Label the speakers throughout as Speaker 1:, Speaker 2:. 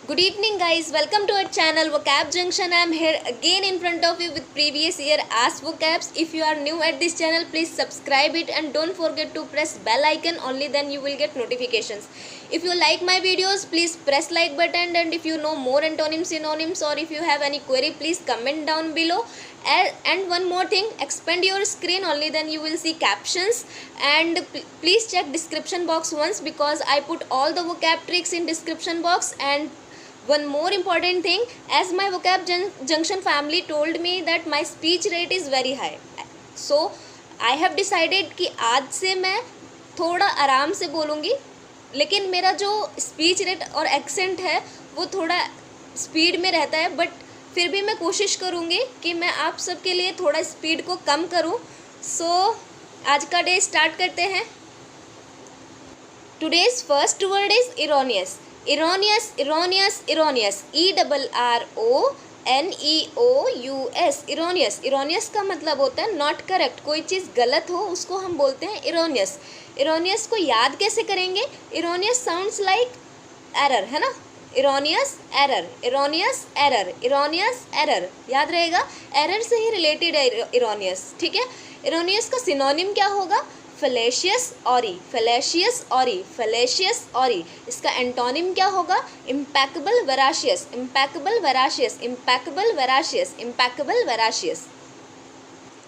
Speaker 1: Good evening guys, welcome to our channel Vocab Junction. I am here again in front of you with previous year Ask Vocabs. If you are new at this channel, please subscribe it and don't forget to press bell icon, only then you will get notifications. If you like my videos, please press like button, and if you know more antonyms, synonyms, or if you have any query, please comment down below. And one more thing, expand your screen, only then you will see captions, and please check description box once because I put all the vocab tricks in description box. And one more important thing, as my vocab junction family told me that my speech rate is very high, so I have decided कि आज से मैं थोड़ा आराम से बोलूँगी, लेकिन मेरा जो स्पीच रेट और एक्सेंट है वो थोड़ा स्पीड में रहता है, बट फिर भी मैं कोशिश करूँगी कि मैं आप सबके लिए थोड़ा स्पीड को कम करूँ. सो आज का डे स्टार्ट करते हैं. Today's first word is erroneous. Erroneous, erroneous, erroneous. ERRONEOUS. Erroneous. Erroneous का मतलब होता है नॉट करेक्ट. कोई चीज़ गलत हो उसको हम बोलते हैं erroneous. Erroneous को याद कैसे करेंगे? Erroneous sounds like error, है ना? Erroneous error, erroneous error, erroneous error. याद रहेगा, error से ही रिलेटेड है erroneous. ठीक है. Erroneous का सिनोनिम क्या होगा? फैलेशियस ऑरी, फैलेशियस ऑरी, फैलेशियस ऑरी. इसका एंटोनिम क्या होगा? Impeccable veracious, impeccable veracious, impeccable veracious, impeccable veracious.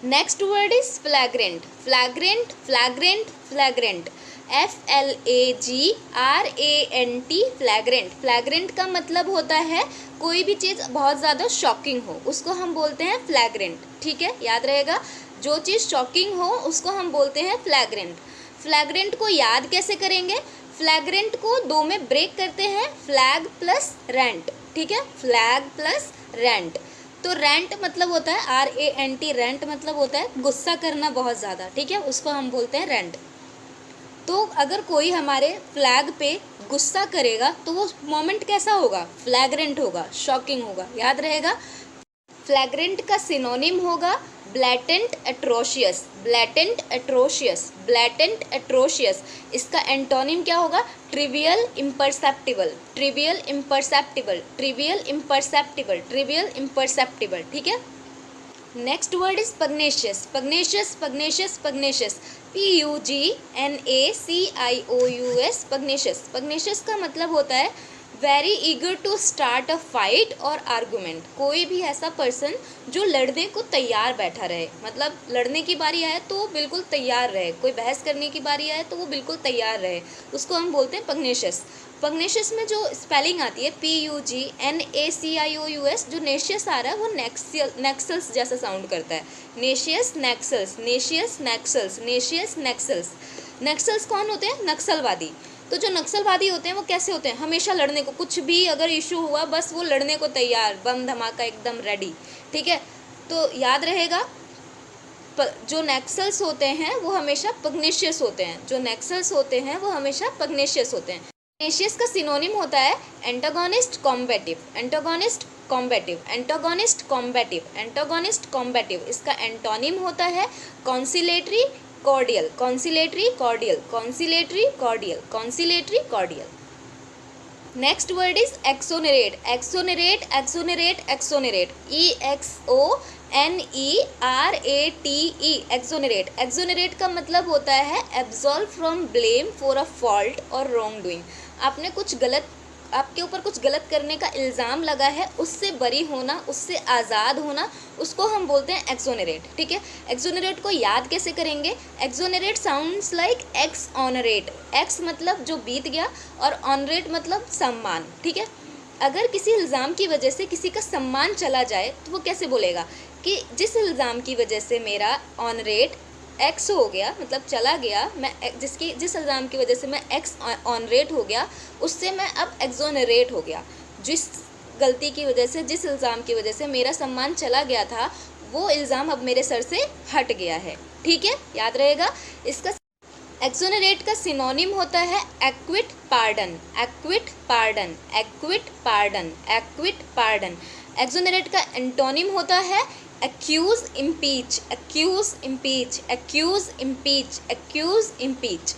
Speaker 1: Next word is flagrant. Flagrant, flagrant, flagrant. FLAGRANT, flagrant. Flagrant का मतलब होता है कोई भी चीज़ बहुत ज़्यादा शॉकिंग हो, उसको हम बोलते हैं फ्लैग्रेंट. ठीक है, याद रहेगा, जो चीज़ शॉकिंग हो उसको हम बोलते हैं फ्लैग्रेंट. फ्लैग्रेंट को याद कैसे करेंगे? फ्लैग्रेंट को दो में ब्रेक करते हैं, फ्लैग प्लस रेंट. ठीक है, फ्लैग प्लस रेंट. तो रेंट मतलब होता है RANT, रेंट मतलब होता है गुस्सा करना बहुत ज़्यादा. ठीक है, उसको हम बोलते हैं रेंट. तो अगर कोई हमारे फ्लैग पे गुस्सा करेगा तो वो मोमेंट कैसा होगा? फ्लैग्रेंट होगा, शॉकिंग होगा. याद रहेगा. फ्लैग्रेंट का सिनोनिम होगा blatant atrocious, blatant atrocious, blatant atrocious. इसका एंटोनिम क्या होगा? Trivial imperceptible, trivial imperceptible, trivial imperceptible, trivial imperceptible. ठीक है. Next word is pugnacious. Pugnacious, pugnacious, pugnacious. PUGNACIOUS, pugnacious. Pugnacious का मतलब होता है very eager to start a fight और आर्गूमेंट. कोई भी ऐसा पर्सन जो लड़ने को तैयार बैठा रहे, मतलब लड़ने की बारी आए तो वो बिल्कुल तैयार रहे, कोई बहस करने की बारी आए तो वो बिल्कुल तैयार रहे, उसको हम बोलते हैं पग्नेशियस. पग्नेशियस में जो स्पेलिंग आती है PUGNACIOUS, जो नेशियस आ रहा है वो नेक्सल्स जैसा साउंड करता है. नेशियस, नेक्सल्स, नेशियस, नेक्सल्स, नेशियस, नेक्सल्स. नेक्सल्स कौन होते हैं? नक्सलवादी. तो जो नक्सलवादी होते हैं वो कैसे होते हैं? हमेशा लड़ने को, कुछ भी अगर इशू हुआ बस वो लड़ने को तैयार, बम धमाका एकदम रेडी. ठीक है, तो याद रहेगा, जो नेक्सल्स होते हैं वो हमेशा पग्नेशियस होते हैं. जो नेक्सल्स होते हैं वो हमेशा पग्नेशियस होते हैं. पग्नेशियस का सिनोनिम होता है antagonist combative, antagonist combative, antagonist combative, antagonist combative. इसका एंटोनिम होता है conciliatory cordial, conciliatory cordial, conciliatory cordial, conciliatory cordial. Next word is exonerate. Exonerate, exonerate, exonerate. EXONERATE, exonerate. Exonerate का मतलब होता है absolve from blame for a fault और wrongdoing. आपने कुछ गलत, आपके ऊपर कुछ गलत करने का इल्ज़ाम लगा है, उससे बरी होना, उससे आज़ाद होना, उसको हम बोलते हैं एक्सोनरेट. ठीक है. एक्सोनरेट को याद कैसे करेंगे? Exonerate sounds like x ऑनरेट. X मतलब जो बीत गया और ऑनरेट मतलब सम्मान. ठीक है. अगर किसी इल्ज़ाम की वजह से किसी का सम्मान चला जाए तो वो कैसे बोलेगा कि जिस इल्ज़ाम की वजह से मेरा ऑनरेट एक्स हो गया, मतलब चला गया, मैं जिस इल्ज़ाम की वजह से मैं एक्स ऑनरेट हो गया, उससे मैं अब एक्सोनरेट हो गया. जिस गलती की वजह से, जिस इल्ज़ाम की वजह से मेरा सम्मान चला गया था, वो इल्ज़ाम अब मेरे सर से हट गया है. ठीक है, याद रहेगा. इसका एक्सोनरेट का सिनोनिम होता है acquit pardon, acquit pardon, acquit pardon, acquit pardon. Exonerate का एंटोनिम होता है accuse, impeach, accuse, impeach, accuse, impeach, accuse, impeach.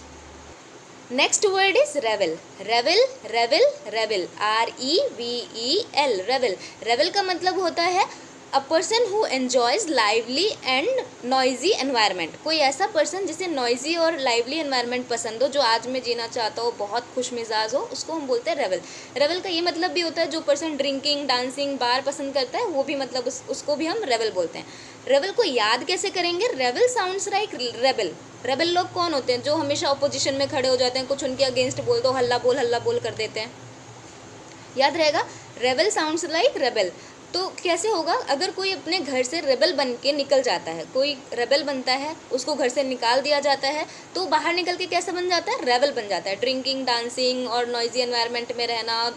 Speaker 1: Next word is revel. Revel revel revel, REVEL, revel. Revel का मतलब होता है a person who enjoys lively and noisy environment. कोई ऐसा person जिसे नॉइजी और लाइवली एनवायरनमेंट पसंद हो, जो आज में जीना चाहता हो, बहुत खुश मिजाज हो, उसको हम बोलते हैं रेवल। रेवल का ये मतलब भी होता है जो पर्सन ड्रिंकिंग, डांसिंग, बार पसंद करता है, वो भी मतलब उसको भी हम रेवल बोलते हैं। रेवल को याद कैसे करेंगे? रेवल साउंड्स लाइक रेबल। रेबल लोग कौन होते हैं? जो हमेशा अपोजिशन में खड़े हो जाते हैं, कुछ उनके अगेंस्ट बोल दो, हल्ला बोल कर देते हैं। याद रहेगा, रेबल साउंड्स लाइक रेबल। तो कैसे होगा? अगर कोई अपने घर से रेबल बन के निकल जाता है, कोई रेबल बनता है, उसको घर से निकाल दिया जाता है, तो बाहर निकल के कैसा बन जाता है? रेबल बन जाता है। ड्रिंकिंग, डांसिंग और नॉइजी एनवायरनमेंट में रहना,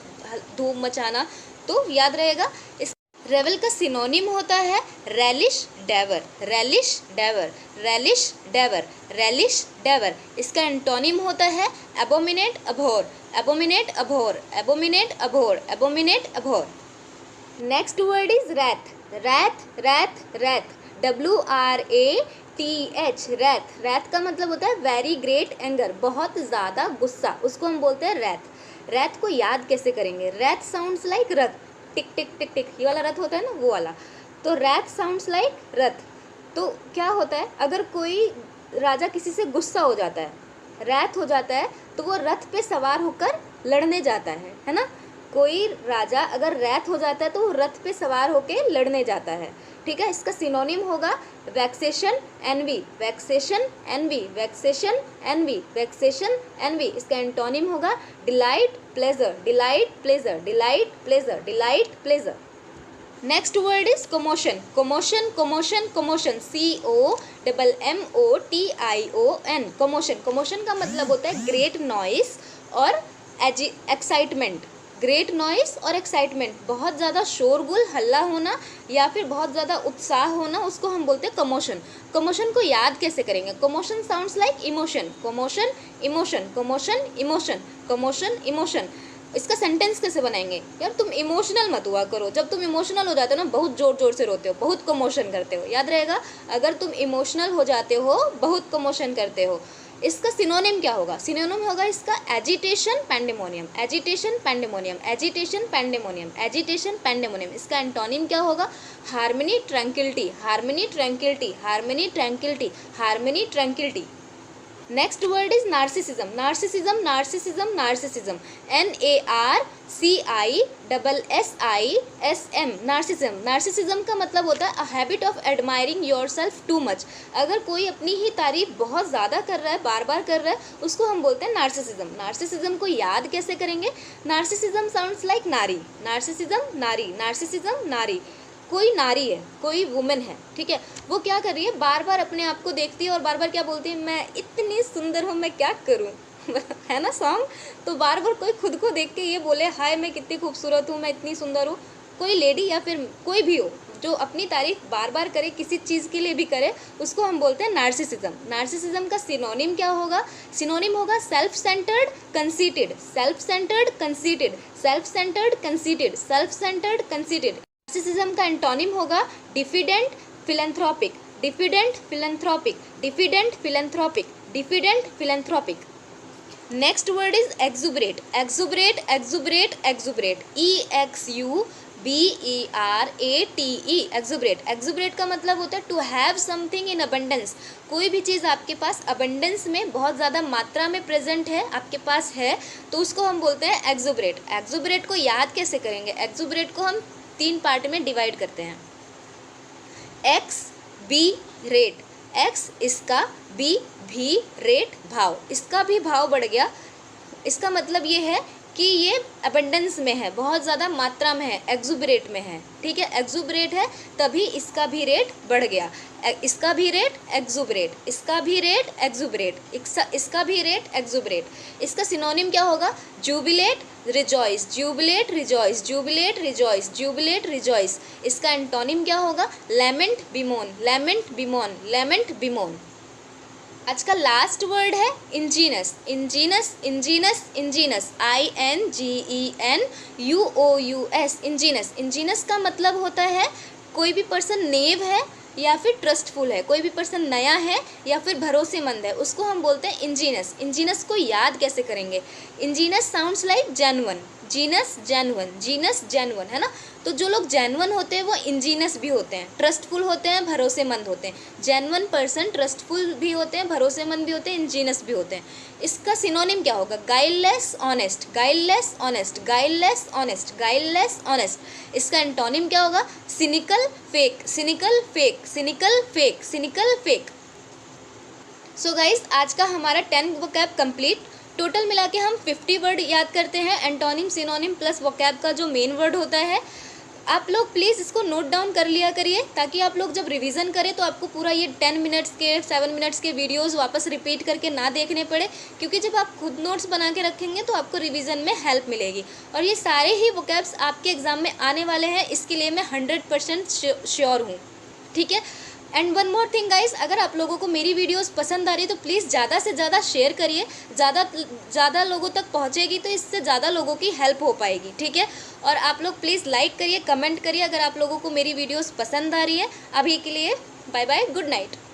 Speaker 1: धूम मचाना। तो याद रहेगा, इस रेवल का सिनोनिम होता है relish devour. Relish devour, relish devour, relish devour. इसका एंटोनिम होता है abominate, abhor, abominate, abhor, abominate, abhor, abominate, abhor. Next word is wrath. Wrath wrath wrath, WRATH, wrath. Wrath का मतलब होता है वेरी ग्रेट एंगर, बहुत ज़्यादा गुस्सा, उसको हम बोलते हैं रैथ। रैथ को याद कैसे करेंगे? रैथ साउंड्स लाइक रथ, टिक टिक टिक टिक, ये वाला रथ होता है ना, वो वाला। तो रैथ साउंड्स लाइक रथ। तो क्या होता है, अगर कोई राजा किसी से गुस्सा हो जाता है, रैथ हो जाता है, तो वो रथ पे सवार होकर लड़ने जाता है ना। कोई राजा अगर रैथ हो जाता है तो वो रथ पे सवार होकर लड़ने जाता है, ठीक है। इसका सिनोनिम होगा vexation, envy, vexation, envy, vexation, envy, vexation, envy. इसका एंटोनिम होगा delight, pleasure, delight, pleasure, delight, pleasure, delight, pleasure. Next word is commotion. Commotion, commotion, commotion, COMMOTION, commotion. Commotion का मतलब होता है ग्रेट नॉइस और एक्साइटमेंट। ग्रेट नॉइस और excitement, बहुत ज़्यादा शोरगुल, हल्ला होना या फिर बहुत ज़्यादा उत्साह होना, उसको हम बोलते हैं कमोशन। कमोशन को याद कैसे करेंगे? Commotion sounds like emotion, commotion, emotion, commotion, emotion, commotion, emotion. इसका सेंटेंस कैसे बनाएंगे? यार तुम इमोशनल मत हुआ करो, जब तुम इमोशनल हो जाते हो ना, बहुत ज़ोर ज़ोर से रोते हो, बहुत कमोशन करते हो। याद रहेगा, अगर तुम इमोशनल हो जाते हो, बहुत कमोशन करते हो। इसका सिनोनिम क्या होगा? सिनोनिम होगा इसका agitation, pandemonium, agitation, pandemonium, agitation, pandemonium, agitation, pandemonium. इसका एंटोनिम क्या होगा? Harmony, tranquillity, harmony, tranquillity, harmony, tranquillity, harmony, tranquillity. Next word is narcissism. Narcissism, narcissism, narcissism, NARCISSISM, narcissism. Narcissism का मतलब होता है a habit of admiring yourself too much. अगर कोई अपनी ही तारीफ बहुत ज़्यादा कर रहा है, बार बार कर रहा है, उसको हम बोलते हैं नार्सिसिज्म। नार्सिसिज्म को याद कैसे करेंगे? नार्सिसिज्म साउंड्स लाइक नारी, नार्सिसिज्म, नारी, नार्सिसिज्म, नारी। कोई नारी है, कोई वुमेन है, ठीक है, वो क्या कर रही है? बार बार अपने आप को देखती है और बार बार क्या बोलती है? मैं इतनी सुंदर हूँ, मैं क्या करूँ है ना सॉन्ग। तो बार बार कोई खुद को देख के ये बोले हाय मैं कितनी खूबसूरत हूँ, मैं इतनी सुंदर हूँ। कोई लेडी या फिर कोई भी हो जो अपनी तारीफ बार बार करे, किसी चीज़ के लिए भी करे, उसको हम बोलते हैं नार्सिसिज्म। नार्सिसिज्म का सिनोनिम क्या होगा? सिनोनिम होगा self centred, conceited, self centred, conceited, self centred, conceited, self centred, conceited. Narcissism का एंटोनिम होगा diffident, philanthropic, diffident, philanthropic, diffident, philanthropic, diffident, philanthropic. Next word is exuberate. Exuberate, exuberate, exuberate, EXUBERATE, exuberate. Exuberate का मतलब होता है to have something in abundance. कोई भी चीज़ आपके पास abundance में, बहुत ज़्यादा मात्रा में प्रेजेंट है, आपके पास है, तो उसको हम बोलते हैं एक्सुबरेट। एक्सुबरेट को याद कैसे करेंगे? एक्सुबरेट को हम 3 पार्ट में डिवाइड करते हैं। Ex, bi, rate. एक्स इसका, बी भी, रेट भाव, इसका भी भाव बढ़ गया। इसका मतलब ये है कि ये अबंडेंस में है, बहुत ज़्यादा मात्रा में है, एक्सुबरेट में है, ठीक है, एक्सुबरेट है, तभी इसका भी रेट बढ़ गया। इसका भी रेट एक्सुबरेट, इसका भी रेट एक्सुबरेट, इसका भी रेट एक्सुबरेट। इसका सिनोनिम क्या होगा? Jubilate, rejoice, jubilate, rejoice, jubilate, rejoice, jubilate, rejoice. इसका एंटोनिम क्या होगा? Lament, bemoan, lament, bemoan, lament, bemoan. आज का लास्ट वर्ड है इंजीनस। इंजीनस, इंजीनस, इंजीनस, INGENUOUS, इंजीनस। इंजीनस का मतलब होता है कोई भी पर्सन नेव है या फिर ट्रस्टफुल है। कोई भी पर्सन नया है या फिर भरोसेमंद है, उसको हम बोलते हैं इंजीनियस। इंजीनियस को याद कैसे करेंगे? Angénieux sounds like genuine, genus genuine, genus genuine, है ना। तो जो लोग जेन्युइन होते हैं वो इंजीनियस भी होते हैं, ट्रस्टफुल होते हैं, भरोसेमंद होते हैं। जेन्युइन पर्सन ट्रस्टफुल भी होते हैं, भरोसेमंद भी होते हैं, इंजीनियस भी होते हैं। इसका सिनोनिम क्या होगा? गाइललेस ऑनेस्ट, गाइललेस ऑनेस्ट, गाइललेस ऑनेस्ट, गाइललेस ऑनेस्ट। इसका एंटोनिम क्या होगा? Cynical fake, cynical fake, cynical fake, cynical fake. So guys, आज का हमारा 10 वोकैब कंप्लीट। टोटल मिला के हम 50 वर्ड याद करते हैं, एंटोनिम, सिनोनिम प्लस वोकैब का जो मेन वर्ड होता है। आप लोग प्लीज़ इसको नोट डाउन कर लिया करिए, ताकि आप लोग जब रिवीजन करें तो आपको पूरा ये 10 मिनट्स के 7 मिनट्स के वीडियोस वापस रिपीट करके ना देखने पड़े, क्योंकि जब आप खुद नोट्स बना के रखेंगे तो आपको रिवीजन में हेल्प मिलेगी। और ये सारे ही वोकैब्स आपके एग्ज़ाम में आने वाले हैं, इसके लिए मैं 100% श्योर हूँ, ठीक है। And one more thing guys, अगर आप लोगों को मेरी वीडियोस पसंद आ रही है तो प्लीज़ ज़्यादा से ज़्यादा शेयर करिए, ज़्यादा लोगों तक पहुँचेगी तो इससे ज़्यादा लोगों की हेल्प हो पाएगी, ठीक है। और आप लोग प्लीज़ लाइक करिए, कमेंट करिए अगर आप लोगों को मेरी वीडियोस पसंद आ रही है। अभी के लिए बाय बाय, गुड नाइट।